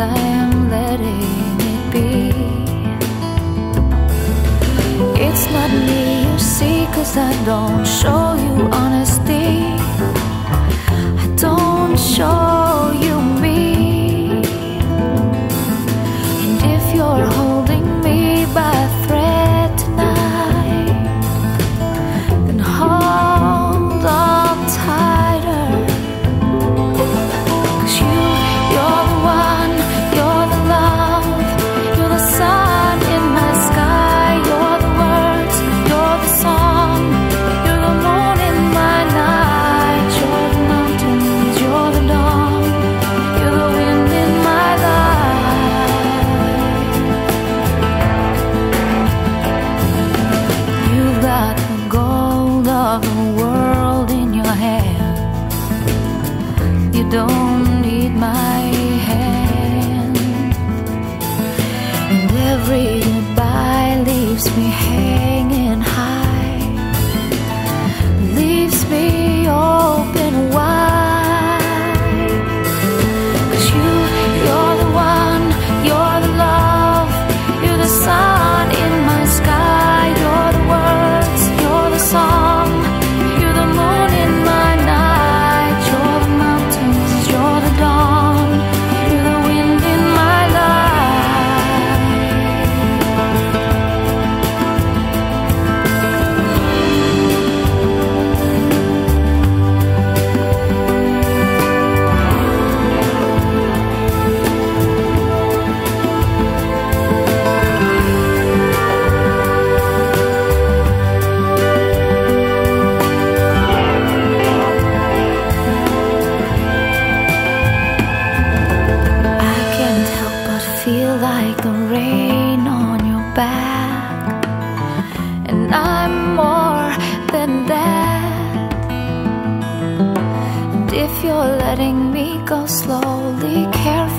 I'm letting it be. It's not me you see, 'cause I don't show you honesty. I don't show you me. And if you're holding me by a thread tonight, then hold on tighter. 'Cause you're the one, you're the love, you're the sun in my sky, you're the words, you're the song, you're the moon in my night, you're the mountains, you're the dawn, you're the wind in my life. You've got the gold of the world in your hand. You don't need my hand. And every goodbye leaves me hanging high, leaves me open wide. 'Cause you're the one, you're the love, you're the sun in my sky, you're the words, you're the song, you're the moon in my night, you're the mountains, you're the dawn, you're the wind in my life. I can't help but feel like the rain on your back, and I'm more than that. And if you're letting me go slowly, carefully,